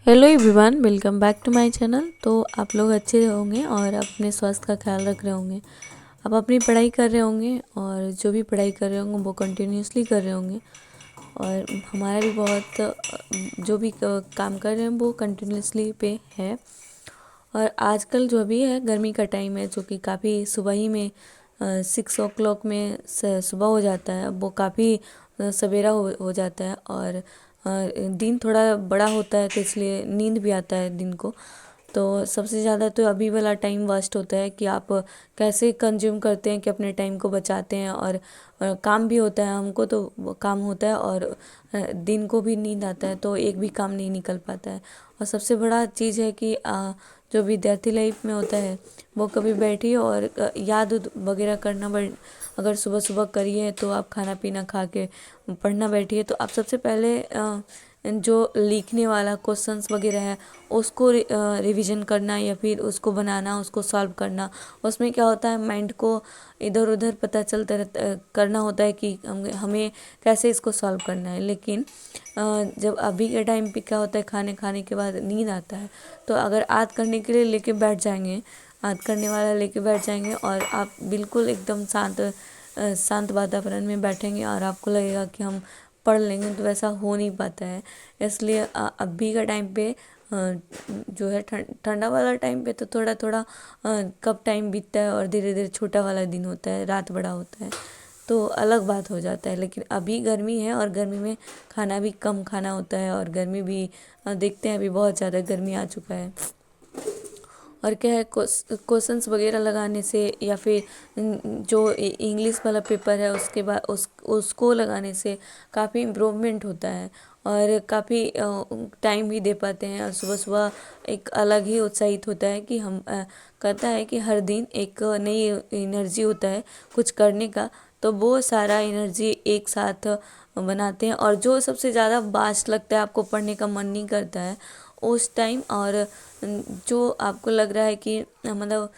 Hello everyone, welcome back to my channel. तो आप लोग अच्छे होंगे और अपने स्वास्थ्य का ख्याल रख रहे होंगे। आप अपनी पढ़ाई कर रहे होंगे और जो भी पढ़ाई कर रहे होंगे वो कंटिन्यूसली कर रहे होंगे। और हमारा भी बहुत जो भी काम कर रहे हैं वो कंटिन्यूसली पे है। और आजकल जो अभी है गर्मी का टाइम है, जो कि काफ़ी सुबह ही में 6 o'clock में सुबह हो जाता है। वो काफ़ी सवेरा हो जाता है और दिन थोड़ा बड़ा होता है, तो इसलिए नींद भी आता है दिन को। तो सबसे ज़्यादा तो अभी वाला टाइम वेस्ट होता है कि आप कैसे कंज्यूम करते हैं, कि अपने टाइम को बचाते हैं। और काम भी होता है हमको, तो काम होता है और दिन को भी नींद आता है, तो एक भी काम नहीं निकल पाता है। और सबसे बड़ा चीज़ है कि जो विद्यार्थी लाइफ में होता है वो कभी बैठिए और याद वगैरह करना अगर सुबह सुबह करिए तो आप खाना पीना खा के पढ़ना बैठिए, तो आप सबसे पहले जो लिखने वाला क्वेश्चंस वगैरह है उसको रिवीजन करना या फिर उसको बनाना, उसको सॉल्व करना। उसमें क्या होता है, माइंड को इधर उधर पता चलता रहता करना होता है कि हमें कैसे इसको सॉल्व करना है। लेकिन जब अभी के टाइम पे क्या होता है, खाने खाने के बाद नींद आता है, तो अगर याद करने के लिए लेके बैठ जाएंगे, याद करने वाला लेके बैठ जाएंगे और आप बिल्कुल एकदम शांत वातावरण में बैठेंगे और आपको लगेगा कि हम पढ़ लेंगे, तो वैसा हो नहीं पाता है। इसलिए अभी का टाइम पे जो है ठंडा वाला टाइम पे तो थोड़ा थोड़ा कब टाइम बीतता है और धीरे धीरे छोटा वाला दिन होता है, रात बड़ा होता है, तो अलग बात हो जाता है। लेकिन अभी गर्मी है और गर्मी में खाना भी कम खाना होता है और गर्मी भी देखते हैं अभी बहुत ज़्यादा गर्मी आ चुका है। और क्या है, क्वेश्चंस वगैरह लगाने से या फिर जो इंग्लिश वाला पेपर है उसके बाद उसको लगाने से काफ़ी इम्प्रूवमेंट होता है और काफ़ी टाइम भी दे पाते हैं। और सुबह सुबह एक अलग ही उत्साहित होता है कि हम कहता है कि हर दिन एक नई एनर्जी होता है कुछ करने का, तो वो सारा एनर्जी एक साथ बनाते हैं। और जो सबसे ज़्यादा बास्ट लगता है, आपको पढ़ने का मन नहीं करता है उस टाइम, और जो आपको लग रहा है कि मतलब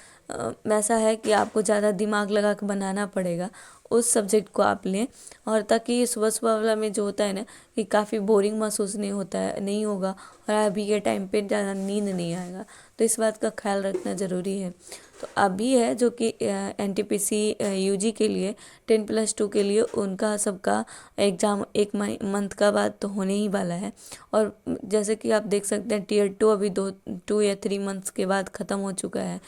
वैसा है कि आपको ज़्यादा दिमाग लगा के बनाना पड़ेगा, उस सब्जेक्ट को आप लें। और ताकि सुबह सुबह वाला में जो होता है ना, कि काफ़ी बोरिंग महसूस नहीं होता है, नहीं होगा और अभी के टाइम पे ज़्यादा नींद नहीं आएगा, तो इस बात का ख्याल रखना ज़रूरी है। तो अभी है जो कि एनटीपीसी यूजी के लिए 10+2 के लिए उनका सबका एग्ज़ाम एक मंथ का बाद तो होने ही वाला है। और जैसे कि आप देख सकते हैं Tier 2 अभी 2 या 3 मंथ्स के बाद ख़त्म हो चुका है।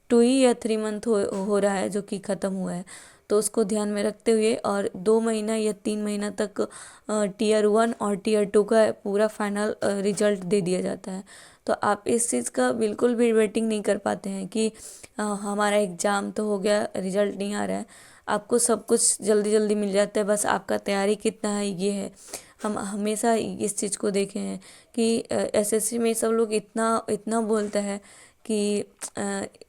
2 या 3 मंथ हो रहा है जो कि ख़त्म हुआ है। तो उसको ध्यान में रखते हुए और 2 महीना या 3 महीना तक Tier 1 और Tier 2 का पूरा फाइनल रिजल्ट दे दिया जाता है। तो आप इस चीज़ का बिल्कुल भी वेटिंग नहीं कर पाते हैं कि हमारा एग्ज़ाम तो हो गया, रिजल्ट नहीं आ रहा है। आपको सब कुछ जल्दी जल्दी मिल जाता है, बस आपका तैयारी कितना है ये है। हम हमेशा इस चीज़ को देखे हैं कि एसएससी में सब लोग इतना इतना बोलता है कि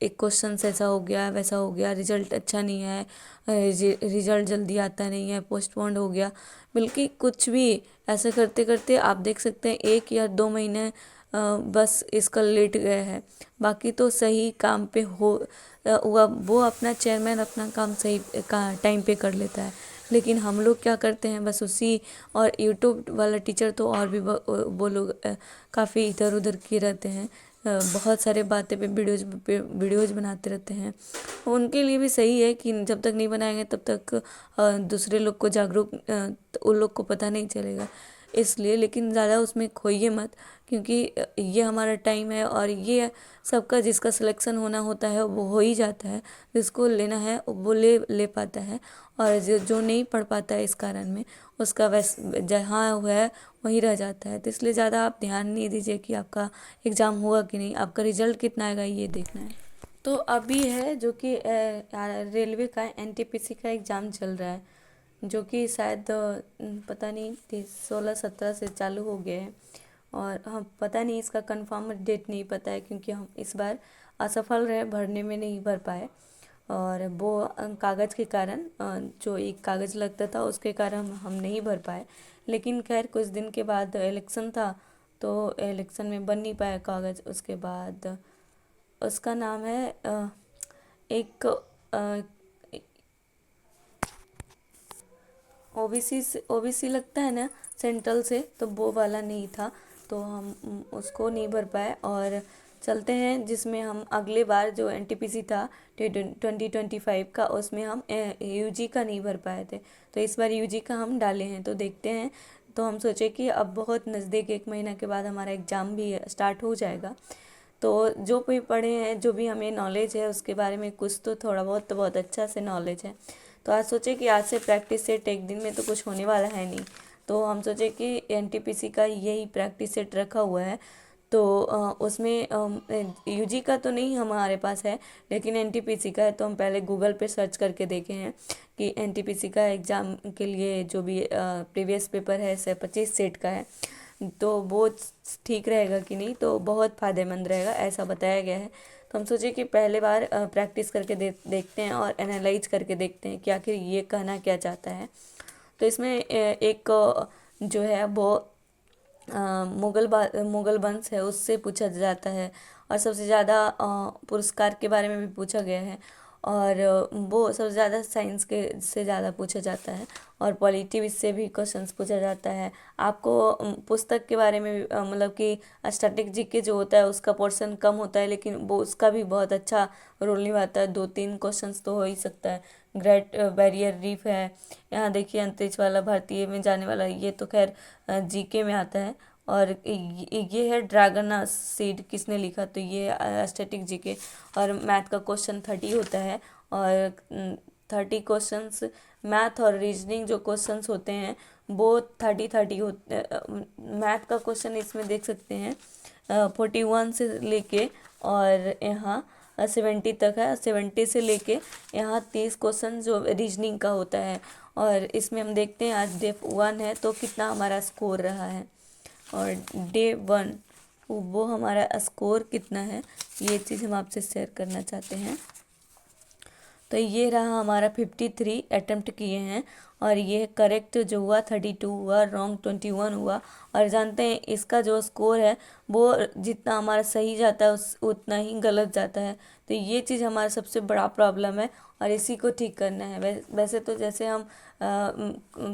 एक क्वेश्चन ऐसा हो गया वैसा हो गया, रिजल्ट अच्छा नहीं है, रिजल्ट जल्दी आता नहीं है, पोस्टपोन्ड हो गया। बल्कि कुछ भी ऐसा करते करते आप देख सकते हैं 1 या 2 महीने बस इसका लेट गया है। बाकी तो सही काम पे वो अपना चेयरमैन अपना काम सही टाइम पे कर लेता है। लेकिन हम लोग क्या करते हैं बस उसी, और यूट्यूब वाला टीचर तो और भी वो लोग काफ़ी इधर उधर किए रहते हैं, बहुत सारे बातें पे वीडियोज़ बनाते रहते हैं। उनके लिए भी सही है कि जब तक नहीं बनाएंगे तब तक दूसरे लोग को जागरूक उन लोग को पता नहीं चलेगा, इसलिए। लेकिन ज़्यादा उसमें खोइए मत, क्योंकि ये हमारा टाइम है और ये सबका जिसका सिलेक्शन होना होता है वो हो ही जाता है, जिसको लेना है वो ले पाता है। और जो नहीं पढ़ पाता है इस कारण में, उसका जहाँ हुआ है वहीं रह जाता है। तो इसलिए ज़्यादा आप ध्यान नहीं दीजिए कि आपका एग्ज़ाम हुआ कि नहीं, आपका रिजल्ट कितना आएगा ये देखना है। तो अभी है जो कि रेलवे का एनटीपीसी का एग्ज़ाम चल रहा है, जो कि शायद पता नहीं 16-17 से चालू हो गए हैं। और हम पता नहीं, इसका कंफर्म डेट नहीं पता है, क्योंकि हम इस बार असफल रहे, भरने में नहीं भर पाए। और वो कागज़ के कारण जो एक कागज़ लगता था उसके कारण हम नहीं भर पाए। लेकिन खैर कुछ दिन के बाद इलेक्शन था, तो इलेक्शन में बन नहीं पाया कागज़। उसके बाद उसका नाम है एक ओबीसी लगता है ना, सेंट्रल से, तो वो वाला नहीं था। तो हम उसको नहीं भर पाए। और चलते हैं जिसमें हम अगले बार जो एनटीपीसी था 2025 का, उसमें हम यूजी का नहीं भर पाए थे, तो इस बार यूजी का हम डाले हैं। तो देखते हैं। तो हम सोचे कि अब बहुत नज़दीक 1 महीना के बाद हमारा एग्ज़ाम भी स्टार्ट हो जाएगा, तो जो भी पढ़े हैं, जो भी हमें नॉलेज है उसके बारे में कुछ तो थोड़ा बहुत तो बहुत अच्छा से नॉलेज है। तो आज सोचे कि आज से प्रैक्टिस सेट, एक दिन में तो कुछ होने वाला है नहीं, तो हम सोचे कि एनटीपीसी का यही प्रैक्टिस सेट रखा हुआ है। तो उसमें यूजी का तो नहीं हमारे पास है, लेकिन एनटीपीसी का है। तो हम पहले गूगल पे सर्च करके देखे हैं कि एनटीपीसी का एग्ज़ाम के लिए जो भी प्रीवियस पेपर है से 25 सेट का है, तो वो ठीक रहेगा कि नहीं, तो बहुत फ़ायदेमंद रहेगा ऐसा बताया गया है। तो हम सोचे कि पहले बार प्रैक्टिस करके देखते हैं और एनालाइज करके देखते हैं कि आखिर ये कहना क्या चाहता है। तो इसमें एक जो है वो मुगल वंश है उससे पूछा जाता है, और सबसे ज़्यादा पुरस्कार के बारे में भी पूछा गया है, और वो सबसे ज़्यादा साइंस के से ज़्यादा पूछा जाता है, और पॉलिटी से भी क्वेश्चंस पूछा जाता है। आपको पुस्तक के बारे में मतलब कि स्टैटिक जीके जो होता है उसका पोर्शन कम होता है, लेकिन वो उसका भी बहुत अच्छा रोल निभाता है। 2-3 क्वेश्चंस तो हो ही सकता है। ग्रेट बैरियर रीफ है, यहाँ देखिए अंतरिक्ष वाला भारतीय में जाने वाला, ये तो खैर जीके में आता है। और ये है ड्रैगन सीड किसने लिखा, तो ये स्टैटिक जीके। और मैथ का क्वेश्चन 30 होता है, और 30 क्वेश्चंस मैथ और रीजनिंग जो क्वेश्चंस होते हैं वो 30 होते। मैथ का क्वेश्चन इसमें देख सकते हैं 41 से लेके और यहाँ 70 तक है। 70 से लेके यहाँ 30 क्वेश्चन जो रीजनिंग का होता है। और इसमें हम देखते हैं आज डे 1 है तो कितना हमारा स्कोर रहा है, और डे 1 वो हमारा स्कोर कितना है, ये चीज़ हम आपसे शेयर करना चाहते हैं। तो ये रहा हमारा 53 अटेम्प्ट किए हैं, और ये करेक्ट जो हुआ 32 हुआ, रॉन्ग 21 हुआ। और जानते हैं इसका जो स्कोर है वो जितना हमारा सही जाता है उतना ही गलत जाता है। तो ये चीज़ हमारा सबसे बड़ा प्रॉब्लम है, और इसी को ठीक करना है। वैसे तो जैसे हम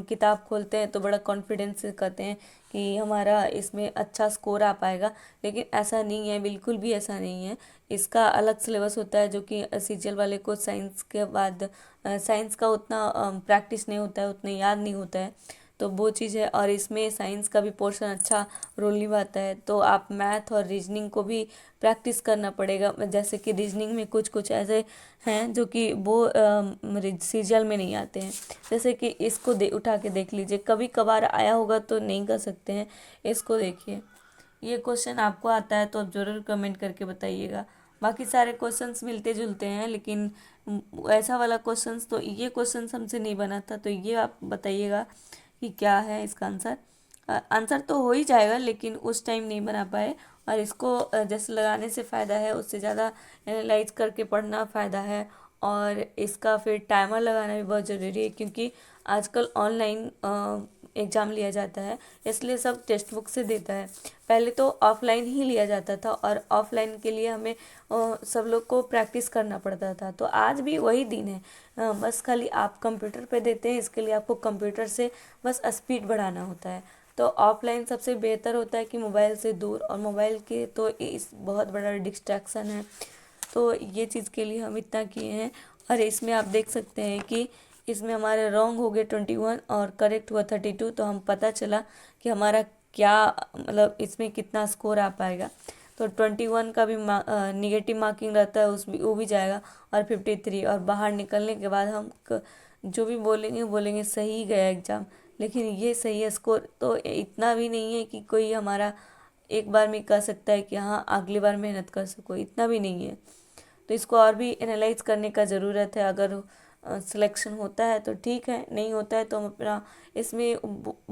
किताब खोलते हैं तो बड़ा कॉन्फिडेंस से कहते हैं कि हमारा इसमें अच्छा स्कोर आ पाएगा, लेकिन ऐसा नहीं है, बिल्कुल भी ऐसा नहीं है। इसका अलग सिलेबस होता है जो कि सीजीएल वाले को साइंस के बाद साइंस का उतना प्रैक्टिस नहीं होता है, उतना याद नहीं होता है, तो वो चीज़ है। और इसमें साइंस का भी पोर्शन अच्छा रोल निभाता है, तो आप मैथ और रीजनिंग को भी प्रैक्टिस करना पड़ेगा। जैसे कि रीजनिंग में कुछ कुछ ऐसे हैं जो कि वो सीजीएल में नहीं आते हैं। जैसे कि इसको उठा के देख लीजिए, कभी कभार आया होगा तो नहीं कर सकते हैं। इसको देखिए, ये क्वेश्चन आपको आता है तो आप ज़रूर कमेंट करके बताइएगा। बाकी सारे क्वेश्चंस मिलते जुलते हैं, लेकिन ऐसा वाला क्वेश्चंस, तो ये क्वेश्चंस हमसे नहीं बना था, तो ये आप बताइएगा कि क्या है इसका आंसर। आंसर तो हो ही जाएगा, लेकिन उस टाइम नहीं बना पाए। और इसको जैसे लगाने से फ़ायदा है, उससे ज़्यादा एनालाइज करके पढ़ना फ़ायदा है। और इसका फिर टाइमर लगाना भी बहुत ज़रूरी है, क्योंकि आजकल ऑनलाइन एग्ज़ाम लिया जाता है, इसलिए सब टेक्स्ट बुक से देता है। पहले तो ऑफलाइन ही लिया जाता था, और ऑफलाइन के लिए हमें सब लोग को प्रैक्टिस करना पड़ता था। तो आज भी वही दिन है, बस खाली आप कंप्यूटर पे देते हैं, इसके लिए आपको कंप्यूटर से बस स्पीड बढ़ाना होता है। तो ऑफलाइन सबसे बेहतर होता है कि मोबाइल से दूर, और मोबाइल के तो इस बहुत बड़ा डिस्ट्रैक्शन है। तो ये चीज़ के लिए हम इतना किए हैं। और इसमें आप देख सकते हैं कि इसमें हमारे रॉन्ग हो गए 21 और करेक्ट हुआ 32, तो हम पता चला कि हमारा क्या मतलब इसमें कितना स्कोर आ पाएगा। तो 21 का भी निगेटिव मार्किंग रहता है, उस भी वो भी जाएगा, और 53। और बाहर निकलने के बाद हम जो भी बोलेंगे सही गया एग्ज़ाम, लेकिन ये सही है स्कोर तो इतना भी नहीं है कि कोई हमारा एक बार में कह सकता है कि हाँ अगली बार मेहनत कर सको, इतना भी नहीं है। तो इसको और भी एनालाइज करने का ज़रूरत है। अगर सिलेक्शन होता है तो ठीक है, नहीं होता है तो हम अपना इसमें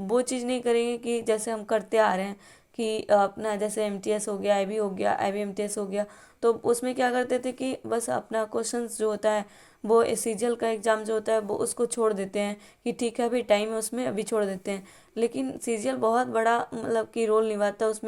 वो चीज़ नहीं करेंगे कि जैसे हम करते आ रहे हैं कि अपना जैसे एमटीएस हो गया, आईबी हो गया, आईबीएमटीएस हो गया, तो उसमें क्या करते थे कि बस अपना क्वेश्चंस जो होता है वो सीजीएल का एग्ज़ाम जो होता है वो उसको छोड़ देते हैं कि ठीक है अभी टाइम है उसमें, अभी छोड़ देते हैं। लेकिन सीजीएल बहुत बड़ा मतलब कि रोल निभाता है उसमें।